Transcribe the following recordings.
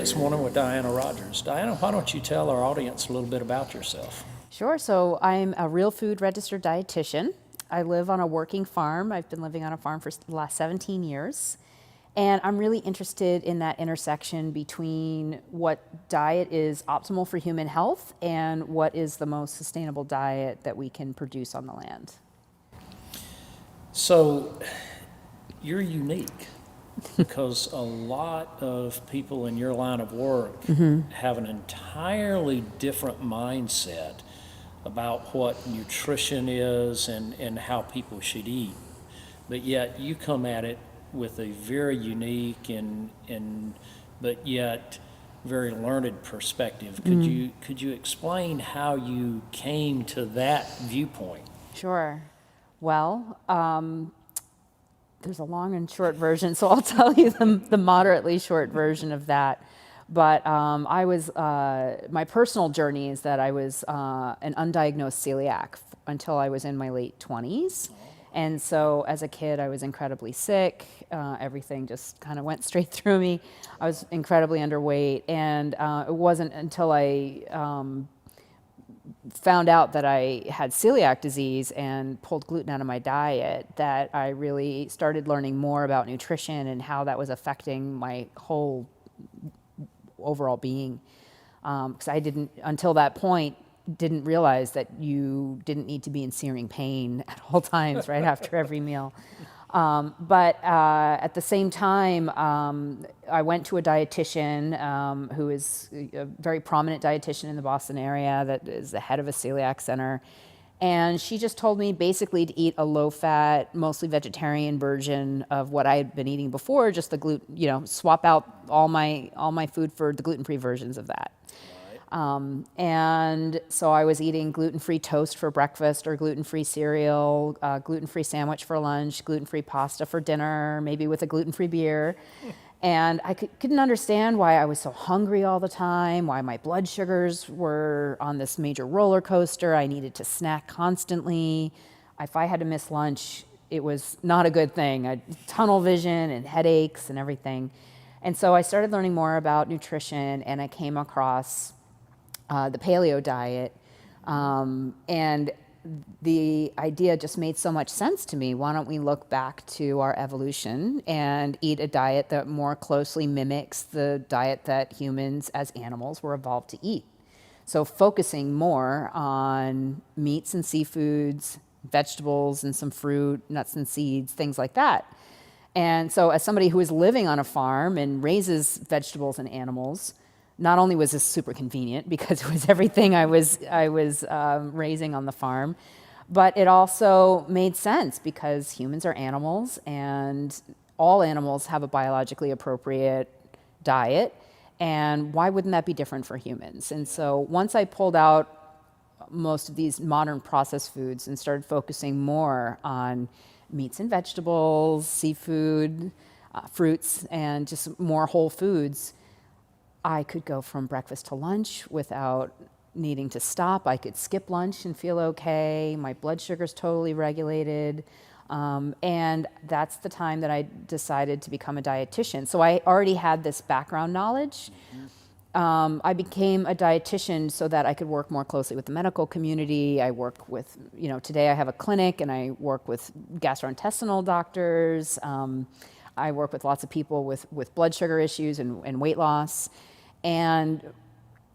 this morning with Diana Rodgers. Diana, why don't you tell our audience a little bit about yourself? Sure. So I'm a real food registered dietitian. I live on a working farm. I've been living on a farm for the last 17 years. And I'm really interested in that intersection between what diet is optimal for human health and what is the most sustainable diet that we can produce on the land. So, you're unique because a lot of people in your line of work have an entirely different mindset about what nutrition is and how people should eat. But yet you come at it with a very unique and but yet very learned perspective. Could you explain how you came to that viewpoint? Sure. Well, there's a long and short version, so I'll tell you the moderately short version of that. But my personal journey is that I was an undiagnosed celiac until I was in my late 20s. And so as a kid, I was incredibly sick. Everything just kind of went straight through me. I was incredibly underweight. And it wasn't until I found out that I had celiac disease and pulled gluten out of my diet that I really started learning more about nutrition and how that was affecting my whole overall being. Because I didn't, until that point, didn't realize that you didn't need to be in searing pain at all times right after every meal. But at the same time, I went to a dietitian who is a very prominent dietitian in the Boston area that is the head of a celiac center. And she just told me basically to eat a low-fat, mostly vegetarian version of what I had been eating before, just the gluten, swap out all my food for the gluten-free versions of that. And so I was eating gluten-free toast for breakfast or gluten-free cereal, gluten-free sandwich for lunch, gluten-free pasta for dinner, maybe with a gluten-free beer. And I couldn't understand why I was so hungry all the time, why my blood sugars were on this major roller coaster. I needed to snack constantly. If I had to miss lunch, it was not a good thing. I had tunnel vision and headaches and everything. And so I started learning more about nutrition, and I came across the Paleo Diet, and the idea just made so much sense to me. Why don't we look back to our evolution and eat a diet that more closely mimics the diet that humans as animals were evolved to eat? So focusing more on meats and seafoods, vegetables and some fruit, nuts and seeds, things like that. And so as somebody who is living on a farm and raises vegetables and animals, not only was this super convenient because it was everything I was raising on the farm, but it also made sense because humans are animals and all animals have a biologically appropriate diet. And why wouldn't that be different for humans? And so once I pulled out most of these modern processed foods and started focusing more on meats and vegetables, seafood, fruits, and just more whole foods, I could go from breakfast to lunch without needing to stop. I could skip lunch and feel okay. My blood sugar's totally regulated. And that's the time that I decided to become a dietitian. So I already had this background knowledge. I became a dietitian so that I could work more closely with the medical community. I work with, today I have a clinic and I work with gastrointestinal doctors. I work with lots of people with blood sugar issues and weight loss. And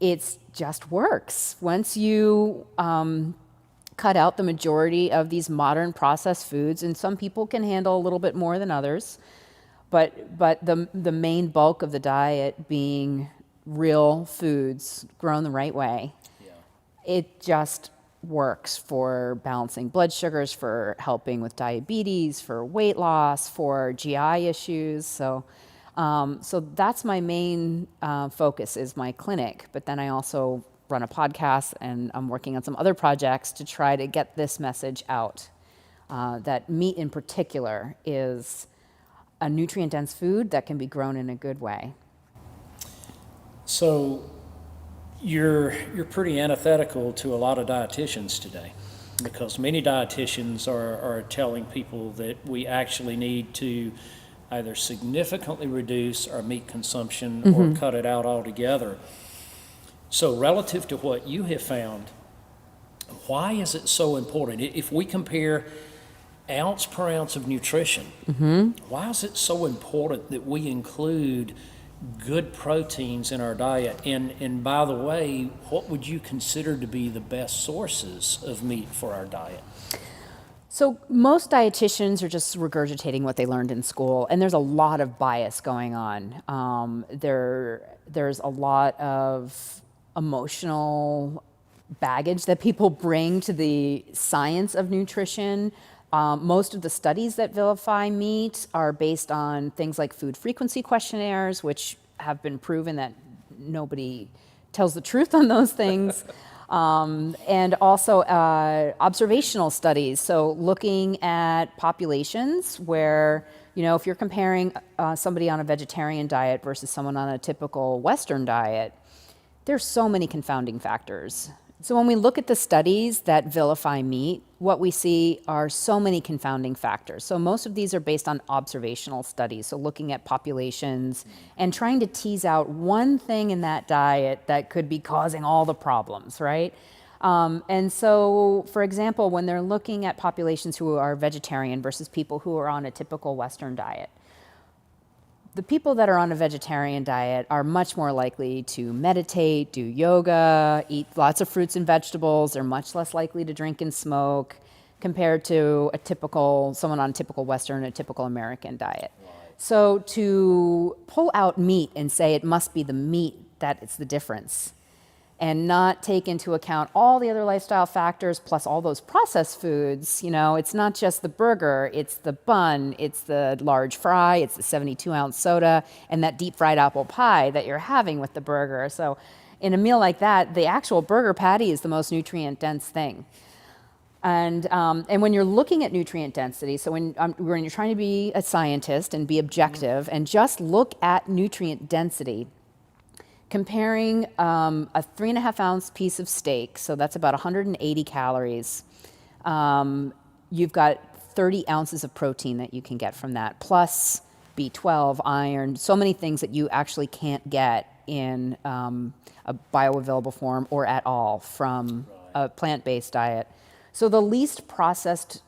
it just works. Once you cut out the majority of these modern processed foods, and some people can handle a little bit more than others, but the main bulk of the diet being real foods grown the right way, it just works for balancing blood sugars, for helping with diabetes, for weight loss, for GI issues. So that's my main focus is my clinic. But then I also run a podcast and I'm working on some other projects to try to get this message out, that meat in particular is a nutrient-dense food that can be grown in a good way. So you're pretty antithetical to a lot of dietitians today, because many dietitians are telling people that we actually need to either significantly reduce our meat consumption or cut it out altogether. So relative to what you have found, why is it so important? If we compare ounce per ounce of nutrition, why is it so important that we include good proteins in our diet? And by the way, what would you consider to be the best sources of meat for our diet? So most dietitians are just regurgitating what they learned in school, and there's a lot of bias going on. There's a lot of emotional baggage that people bring to the science of nutrition. Most of the studies that vilify meat are based on things like food frequency questionnaires, which have been proven that nobody tells the truth on those things. And also observational studies. So looking at populations where, if you're comparing somebody on a vegetarian diet versus someone on a typical Western diet, there's so many confounding factors. So when we look at the studies that vilify meat, what we see are so many confounding factors. So most of these are based on observational studies, so looking at populations and trying to tease out one thing in that diet that could be causing all the problems, right? And so, for example, when they're looking at populations who are vegetarian versus people who are on a typical Western diet, the people that are on a vegetarian diet are much more likely to meditate, do yoga, eat lots of fruits and vegetables. They're much less likely to drink and smoke compared to someone on a typical Western, a typical American diet. So to pull out meat and say it must be the meat that it's the difference, and not take into account all the other lifestyle factors plus all those processed foods. It's not just the burger, it's the bun, it's the large fry, it's the 72-ounce soda, and that deep fried apple pie that you're having with the burger. So in a meal like that, the actual burger patty is the most nutrient-dense thing. And when you're looking at nutrient density, so when you're trying to be a scientist and be objective and just look at nutrient density, comparing a 3.5-ounce piece of steak, so that's about 180 calories, you've got 30 ounces of protein that you can get from that, plus B12, iron, so many things that you actually can't get in a bioavailable form or at all from a plant-based diet. So the least processed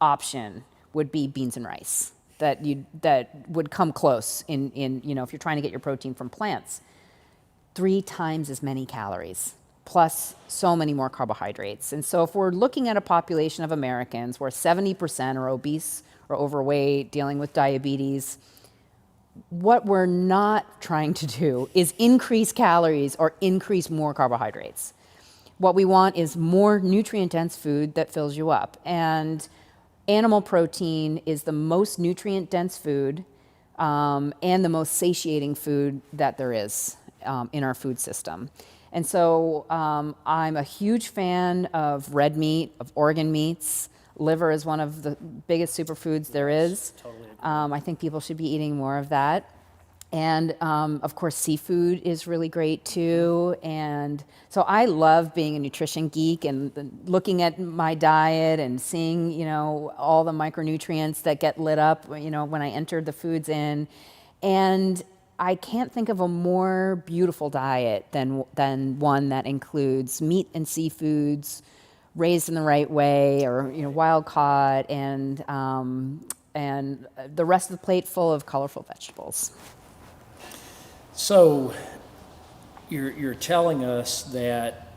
option would be beans and rice that would come close in if you're trying to get your protein from plants. 3 times as many calories, plus so many more carbohydrates. And so if we're looking at a population of Americans where 70% are obese or overweight, dealing with diabetes, what we're not trying to do is increase calories or increase more carbohydrates. What we want is more nutrient-dense food that fills you up. And animal protein is the most nutrient-dense food and the most satiating food that there is in our food system. And so I'm a huge fan of red meat, of organ meats. Liver is one of the biggest superfoods there is. Totally agree. I think people should be eating more of that. And of course, seafood is really great too. And so I love being a nutrition geek and looking at my diet and seeing, all the micronutrients that get lit up, when I enter the foods in. And I can't think of a more beautiful diet than one that includes meat and seafoods raised in the right way, or wild caught, and the rest of the plate full of colorful vegetables. So you're telling us that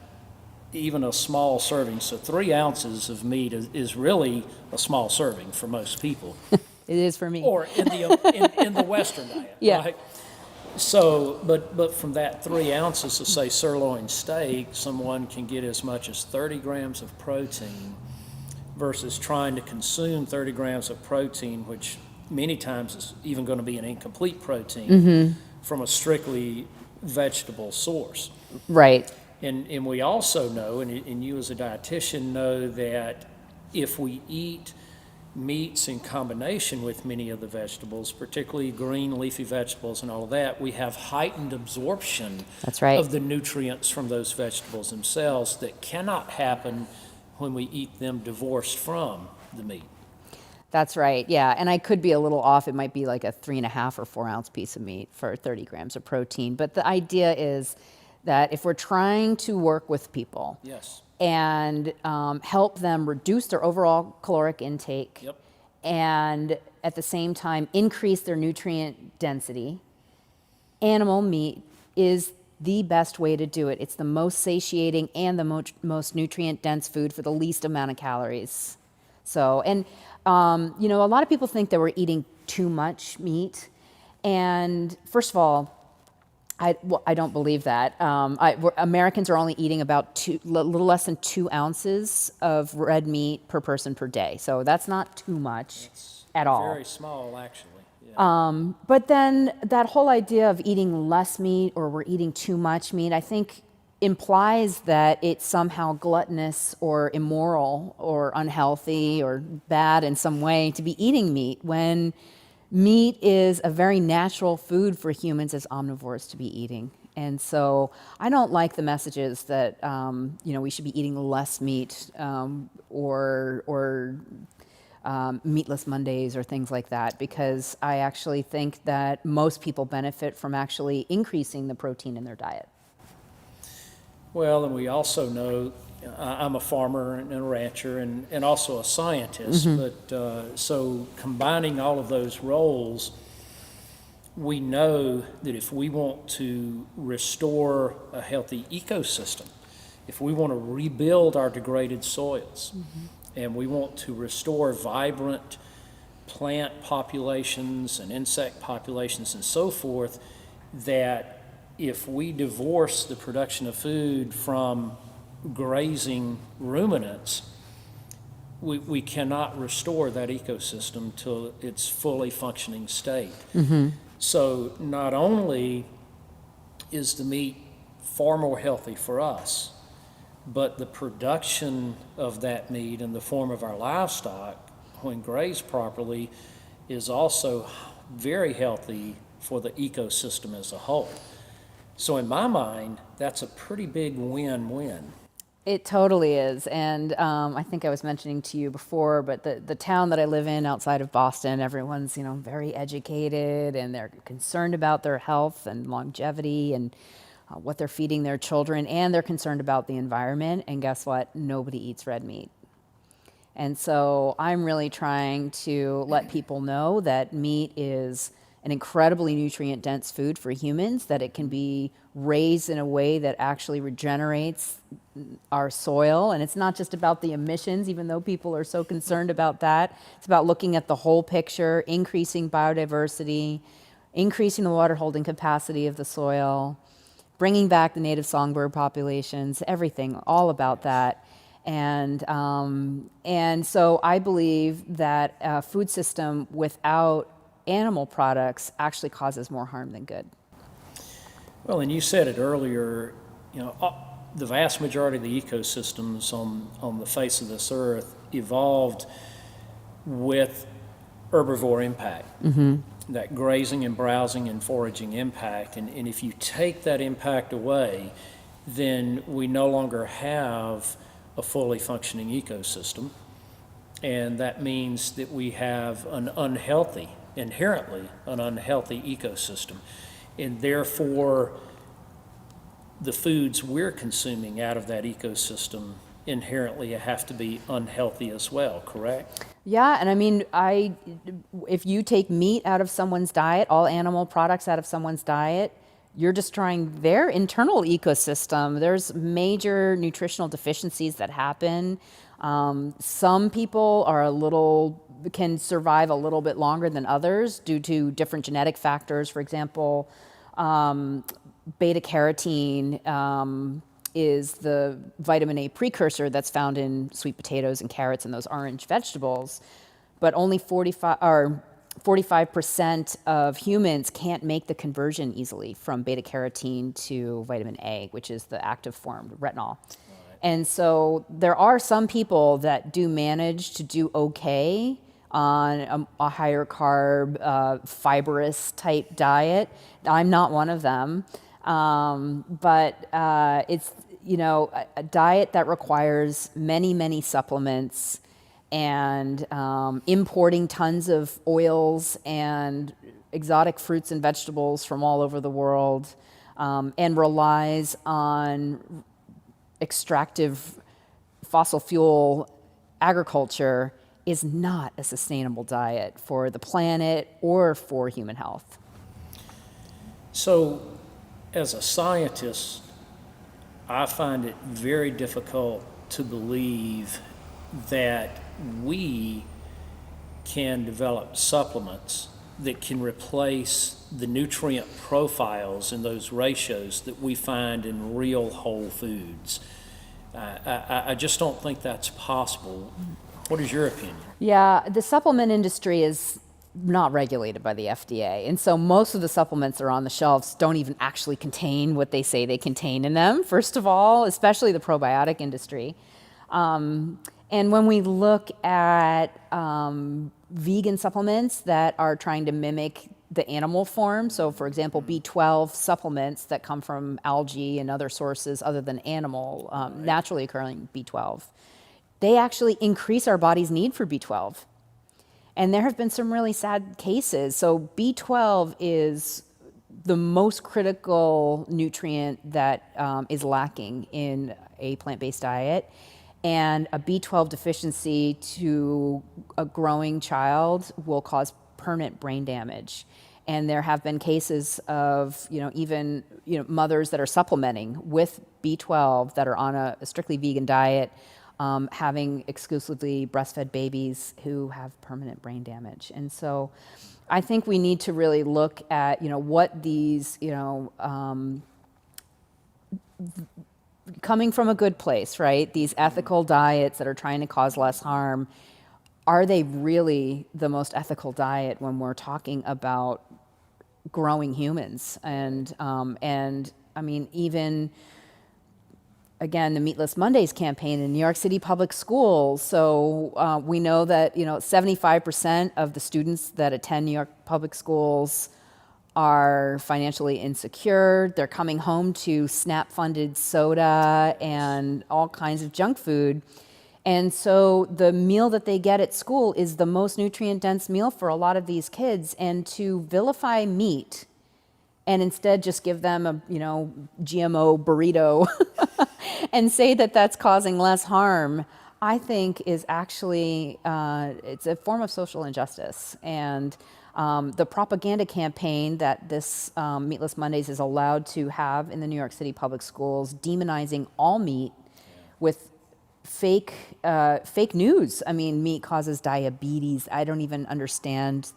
even a small serving, so 3 ounces of meat is really a small serving for most people. It is for me. Or in the Western diet, yeah. right? So, but from that 3 ounces of, say, sirloin steak, someone can get as much as 30 grams of protein versus trying to consume 30 grams of protein, which many times is even going to be an incomplete protein from a strictly vegetable source. Right. And we also know, and you as a dietitian know, that if we eat meats in combination with many of the vegetables, particularly green leafy vegetables and all of that, we have heightened absorption That's right. of the nutrients from those vegetables themselves that cannot happen when we eat them divorced from the meat. That's right. Yeah. And I could be a little off. It might be like a 3.5 or 4 ounce piece of meat for 30 grams of protein. But the idea is that if we're trying to work with people Yes. and help them reduce their overall caloric intake Yep. and at the same time increase their nutrient density, animal meat is the best way to do it. It's the most satiating and the most nutrient dense food for the least amount of calories. So, and a lot of people think that we're eating too much meat. And first of all, I don't believe that. Americans are only eating about a little less than 2 ounces of red meat per person per day. So that's not too much at all. Very small, actually. Yeah. But then that whole idea of eating less meat or we're eating too much meat, I think implies that it's somehow gluttonous or immoral or unhealthy or bad in some way to be eating meat, when meat is a very natural food for humans as omnivores to be eating. And so I don't like the messages that we should be eating less meat or meatless Mondays or things like that, because I actually think that most people benefit from actually increasing the protein in their diet. Well, and we also know, I'm a farmer and a rancher and also a scientist, but so combining all of those roles, we know that if we want to restore a healthy ecosystem, if we want to rebuild our degraded soils, and we want to restore vibrant plant populations and insect populations and so forth, that if we divorce the production of food from grazing ruminants, we cannot restore that ecosystem to its fully functioning state. So not only is the meat far more healthy for us, but the production of that meat in the form of our livestock, when grazed properly, is also very healthy for the ecosystem as a whole. So in my mind, that's a pretty big win-win. It totally is. And I think I was mentioning to you before, but the town that I live in outside of Boston, everyone's, very educated and they're concerned about their health and longevity and what they're feeding their children, and they're concerned about the environment. And guess what? Nobody eats red meat. And so I'm really trying to let people know that meat is an incredibly nutrient dense food for humans, that it can be raised in a way that actually regenerates our soil. And it's not just about the emissions, even though people are so concerned about that. It's about looking at the whole picture, increasing biodiversity, increasing the water holding capacity of the soil, bringing back the native songbird populations, everything, all about that. And so I believe that a food system without animal products actually causes more harm than good. Well, and you said it earlier, the vast majority of the ecosystems on the face of this earth evolved with herbivore impact, that grazing and browsing and foraging impact. And if you take that impact away, then we no longer have a fully functioning ecosystem. And that means that we have inherently an unhealthy ecosystem. And therefore, the foods we're consuming out of that ecosystem inherently have to be unhealthy as well, correct? Yeah, and I mean, if you take meat out of someone's diet, all animal products out of someone's diet, you're destroying their internal ecosystem. There's major nutritional deficiencies that happen. Some people can survive a little bit longer than others due to different genetic factors. For example, beta carotene is the vitamin A precursor that's found in sweet potatoes and carrots and those orange vegetables, but only 45% of humans can't make the conversion easily from beta carotene to vitamin A, which is the active form, retinol. And so there are some people that do manage to do okay on a higher carb, fibrous type diet. I'm not one of them. But it's, a diet that requires many, many supplements and importing tons of oils and exotic fruits and vegetables from all over the world, and relies on extractive fossil fuel agriculture, is not a sustainable diet for the planet or for human health. So, as a scientist, I find it very difficult to believe that we can develop supplements that can replace the nutrient profiles in those ratios that we find in real whole foods. I just don't think that's possible. What is your opinion? Yeah, the supplement industry is not regulated by the FDA. And so most of the supplements that are on the shelves don't even actually contain what they say they contain in them, first of all, especially the probiotic industry. And when we look at vegan supplements that are trying to mimic the animal form, so for example, B12 supplements that come from algae and other sources other than animal, naturally occurring B12, they actually increase our body's need for B12. And there have been some really sad cases. So B12 is the most critical nutrient that is lacking in a plant-based diet. And a B12 deficiency to a growing child will cause permanent brain damage. And there have been cases of, even mothers that are supplementing with B12 that are on a strictly vegan diet, having exclusively breastfed babies who have permanent brain damage. And so I think we need to really look at, what these, coming from a good place, right? These ethical diets that are trying to cause less harm, are they really the most ethical diet when we're talking about growing humans? And I mean, even again, the Meatless Mondays campaign in New York City public schools. So we know that 75% of the students that attend New York public schools are financially insecure. They're coming home to SNAP-funded soda and all kinds of junk food. And so the meal that they get at school is the most nutrient-dense meal for a lot of these kids. And to vilify meat and instead just give them a GMO burrito and say that that's causing less harm, I think is actually, it's a form of social injustice. And the propaganda campaign that this Meatless Mondays is allowed to have in the New York City public schools, demonizing all meat with fake news. I mean, meat causes diabetes. I don't even understand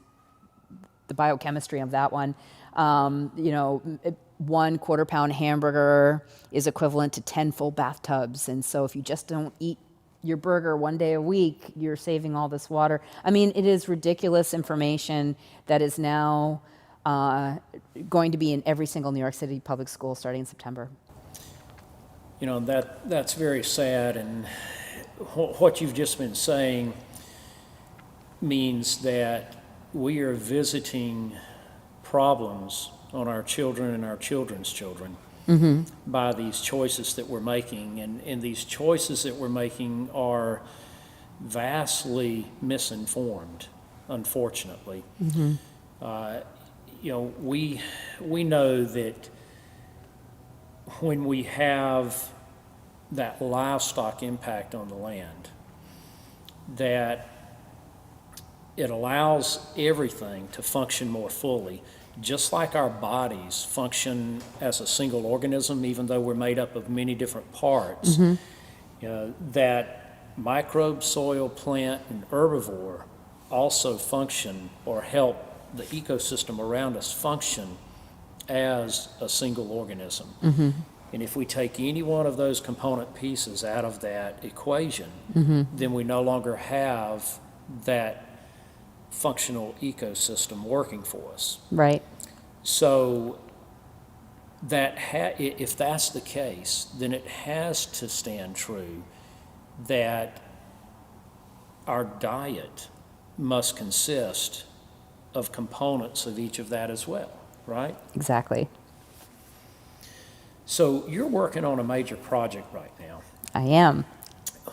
the biochemistry of that one. 1 quarter-pound hamburger is equivalent to 10 full bathtubs. And so if you just don't eat your burger 1 day a week, you're saving all this water. I mean, it is ridiculous information that is now going to be in every single New York City public school starting in September. That's very sad. And what you've just been saying means that we are visiting problems on our children and our children's children by these choices that we're making. And these choices that we're making are vastly misinformed, unfortunately. We know that when we have that livestock impact on the land, that it allows everything to function more fully, just like our bodies function as a single organism, even though we're made up of many different parts. That microbe, soil, plant, and herbivore also function or help the ecosystem around us function as a single organism. And if we take any one of those component pieces out of that equation, then we no longer have that functional ecosystem working for us. Right. So if that's the case, then it has to stand true that our diet must consist of components of each of that as well, right? Exactly. So you're working on a major project right now. I am.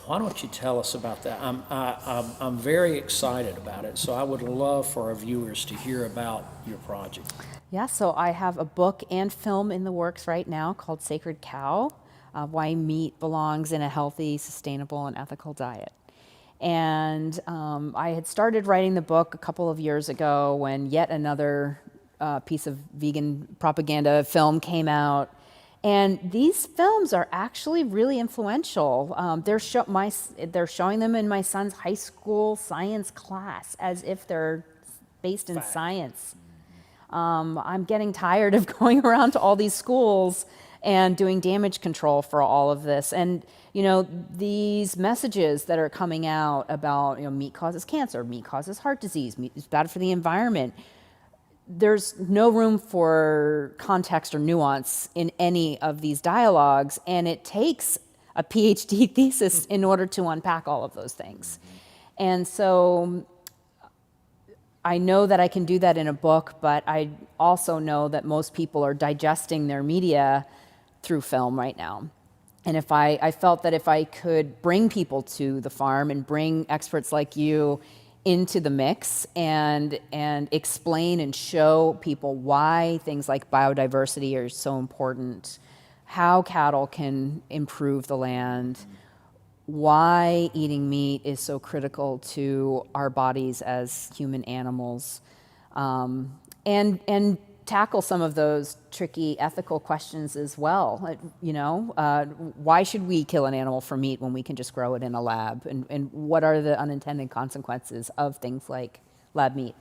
Why don't you tell us about that? I'm very excited about it, so I would love for our viewers to hear about your project. Yeah, so I have a book and film in the works right now called Sacred Cow, Why Meat Belongs in a Healthy, Sustainable, and Ethical Diet. And I had started writing the book a couple of years ago when yet another piece of vegan propaganda film came out. And these films are actually really influential. They're showing them in my son's high school science class as if they're based in Fact. science. I'm getting tired of going around to all these schools and doing damage control for all of this. And, you know, these messages that are coming out about, you know, meat causes cancer, meat causes heart disease, meat is bad for the environment. There's no room for context or nuance in any of these dialogues, and it takes a PhD thesis in order to unpack all of those things. And so I know that I can do that in a book, but I also know that most people are digesting their media through film right now. And if I felt that if I could bring people to the farm and bring experts like you into the mix and explain and show people why things like biodiversity are so important, how cattle can improve the land, why eating meat is so critical to our bodies as human animals, and tackle some of those tricky ethical questions as well. You know, why should we kill an animal for meat when we can just grow it in a lab? And what are the unintended consequences of things like lab meat?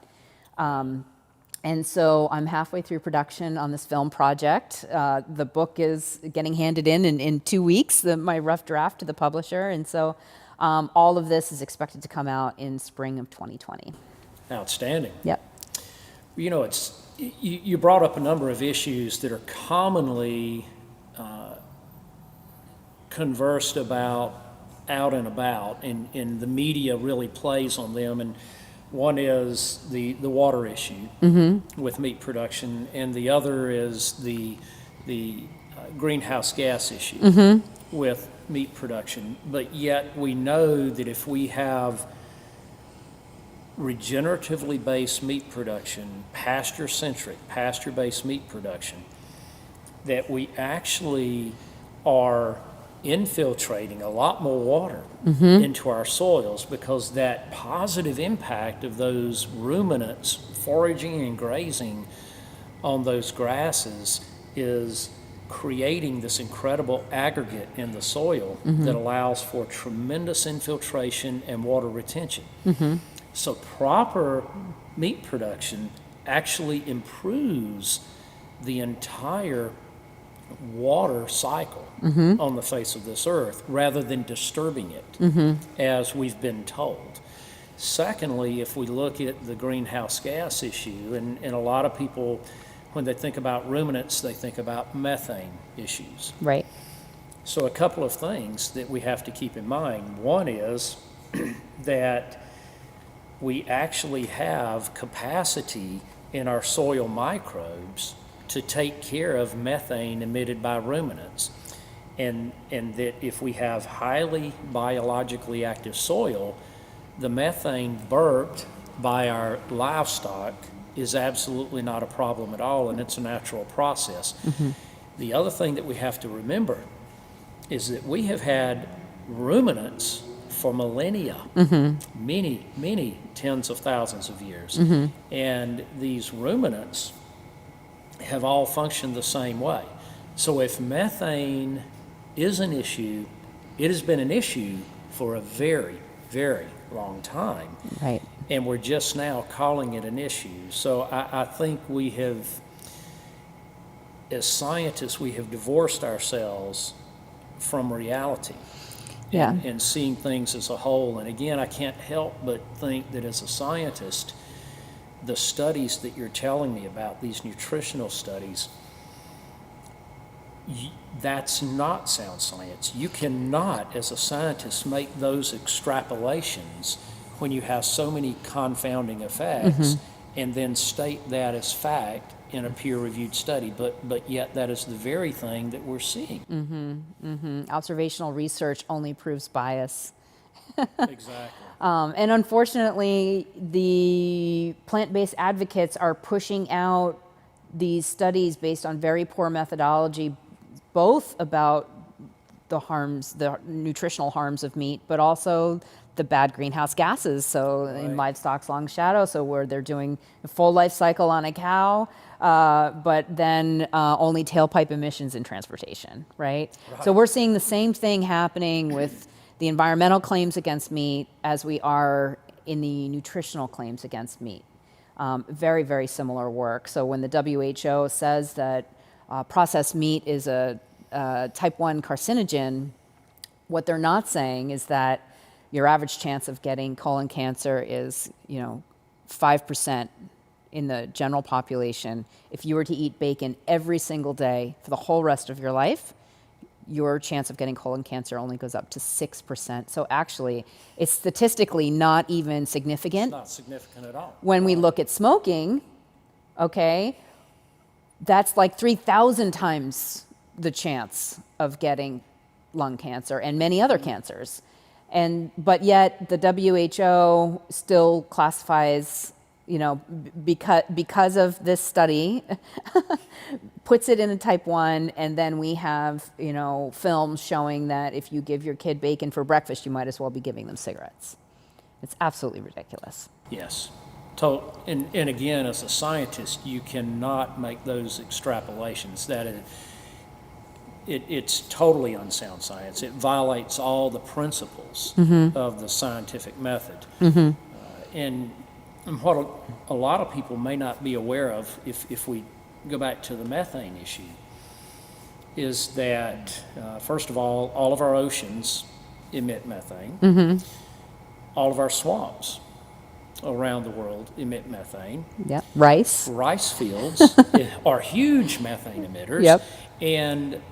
And so I'm halfway through production on this film project. The book is getting handed in 2 weeks, my rough draft to the publisher. And so all of this is expected to come out in spring of 2020. Outstanding. Yep. You know, you brought up a number of issues that are commonly conversed about out and about, and the media really plays on them. And one is the water issue with meat production, and the other is the greenhouse gas issue with meat production. But yet we know that if we have regeneratively based meat production, pasture-centric, pasture-based meat production, that we actually are infiltrating a lot more water into our soils, because that positive impact of those ruminants foraging and grazing on those grasses is creating this incredible aggregate in the soil that allows for tremendous infiltration and water retention. So proper meat production actually improves the entire water cycle on the face of this earth, rather than disturbing it, as we've been told. Secondly, if we look at the greenhouse gas issue, and a lot of people, when they think about ruminants, they think about methane issues. Right. So a couple of things that we have to keep in mind. One is that we actually have capacity in our soil microbes to take care of methane emitted by ruminants. And that if we have highly biologically active soil, the methane burped by our livestock is absolutely not a problem at all, and it's a natural process. The other thing that we have to remember is that we have had ruminants for millennia, many tens of thousands of years. And these ruminants have all functioned the same way. So if methane is an issue, it has been an issue for a very, very long time. Right. And we're just now calling it an issue. So I think we have, as scientists, we have divorced ourselves from reality. Yeah. And seeing things as a whole. And again, I can't help but think that as a scientist, the studies that you're telling me about, these nutritional studies, that's not sound science. You cannot, as a scientist, make those extrapolations when you have so many confounding effects and then state that as fact in a peer-reviewed study, but yet that is the very thing that we're seeing. Observational research only proves bias. Exactly. And unfortunately, the plant-based advocates are pushing out these studies based on very poor methodology, both about the harms, the nutritional harms of meat, but also the bad greenhouse gases. So in livestock's long shadow, so where they're doing a full life cycle on a cow, but then only tailpipe emissions in transportation, right? So we're seeing the same thing happening with the environmental claims against meat as we are in the nutritional claims against meat. Very, very similar work. So when the WHO says that processed meat is a type 1 carcinogen, what they're not saying is that your average chance of getting colon cancer is, 5% in the general population. If you were to eat bacon every single day for the whole rest of your life, your chance of getting colon cancer only goes up to 6%. So actually, it's statistically not even significant. It's not significant at all. When we look at smoking, okay, that's like 3,000 times the chance of getting lung cancer and many other cancers. But yet the WHO still classifies, because of this study, puts it in a type 1, and then we have, films showing that if you give your kid bacon for breakfast, you might as well be giving them cigarettes. It's absolutely ridiculous. Yes. And again, as a scientist, you cannot make those extrapolations. It's totally unsound science. It violates all the principles of the scientific method. And what a lot of people may not be aware of, if we go back to the methane issue, is that, first of all of our oceans emit methane. All of our swamps around the world emit methane. Yep. Rice. Rice fields are huge methane emitters. Yep. And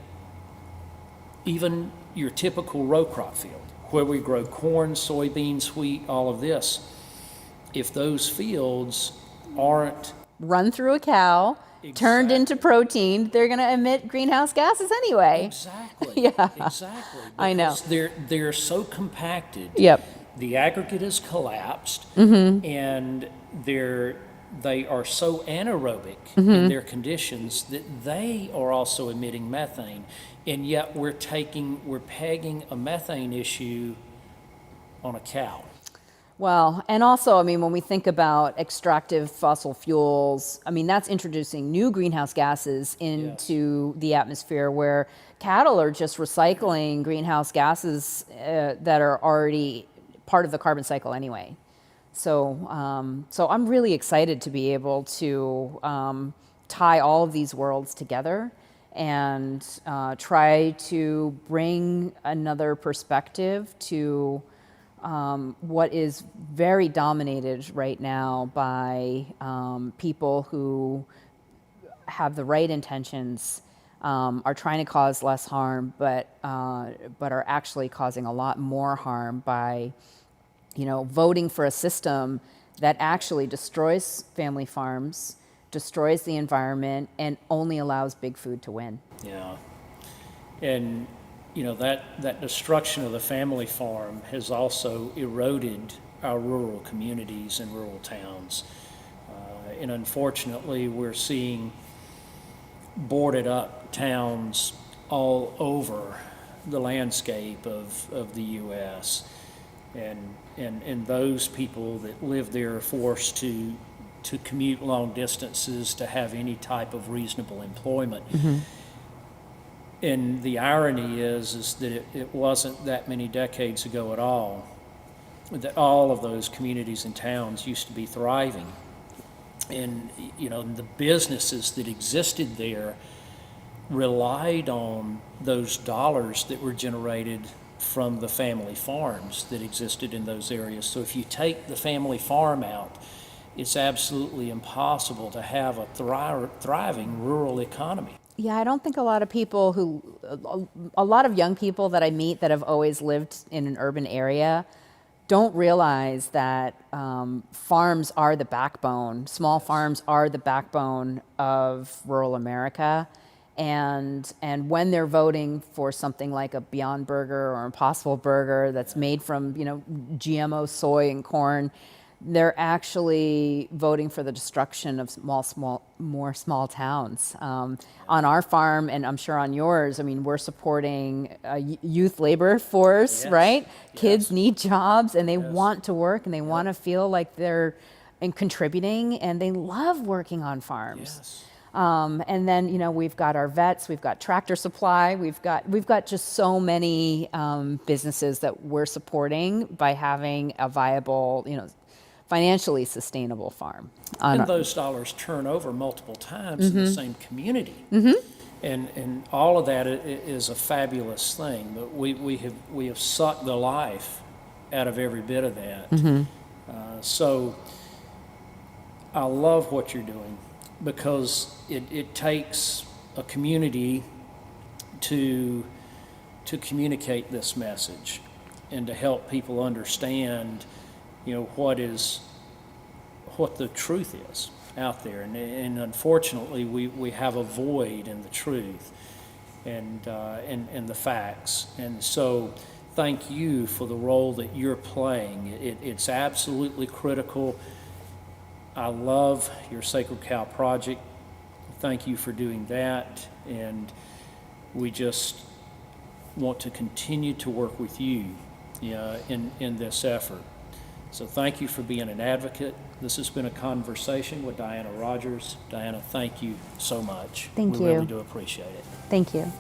even your typical row crop field, where we grow corn, soybeans, wheat, all of this, if those fields aren't run through a cow, turned into protein, they're going to emit greenhouse gases anyway. Exactly. Yeah. Exactly. I know. They're so compacted. Yep. The aggregate is collapsed, and they are so anaerobic in their conditions that they are also emitting methane, and yet we're pegging a methane issue on a cow. Well, and also, when we think about extractive fossil fuels, that's introducing new greenhouse gases into the atmosphere, where cattle are just recycling greenhouse gases that are already part of the carbon cycle anyway. So I'm really excited to be able to tie all of these worlds together and try to bring another perspective to what is very dominated right now by people who have the right intentions, are trying to cause less harm, but are actually causing a lot more harm by, voting for a system that actually destroys family farms, destroys the environment, and only allows big food to win. Yeah. And that destruction of the family farm has also eroded our rural communities and rural towns. And unfortunately, we're seeing boarded up towns all over the landscape of the U.S. And those people that live there are forced to commute long distances to have any type of reasonable employment. And the irony is that it wasn't that many decades ago at all that all of those communities and towns used to be thriving. And, the businesses that existed there relied on those dollars that were generated from the family farms that existed in those areas. So if you take the family farm out, it's absolutely impossible to have a thriving rural economy. Yeah, I don't think a lot of young people that I meet that have always lived in an urban area don't realize that farms are the backbone, small farms are the backbone of rural America. And when they're voting for something like a Beyond Burger or Impossible Burger that's made from, GMO soy and corn, they're actually voting for the destruction of more small towns. On our farm, and I'm sure on yours, I mean, we're supporting a youth labor force, Yes, right? yes. Kids need jobs, and they Yes. want to work, and they want to feel like they're contributing, and they love working on farms. Yes. And then we've got our vets, we've got Tractor Supply, we've got just so many businesses that we're supporting by having a viable, financially sustainable farm. And those dollars turn over multiple times in the same community. And all of that is a fabulous thing. But we have sucked the life out of every bit of that. So I love what you're doing, because it takes a community to communicate this message and to help people understand, what the truth is out there. And unfortunately, we have a void in the truth and the facts. And so thank you for the role that you're playing. It's absolutely critical. I love your Sacred Cow project. Thank you for doing that. And we just want to continue to work with you in this effort. So thank you for being an advocate. This has been a conversation with Diana Rodgers. Diana, thank you so much. Thank we you. really do appreciate it. Thank you.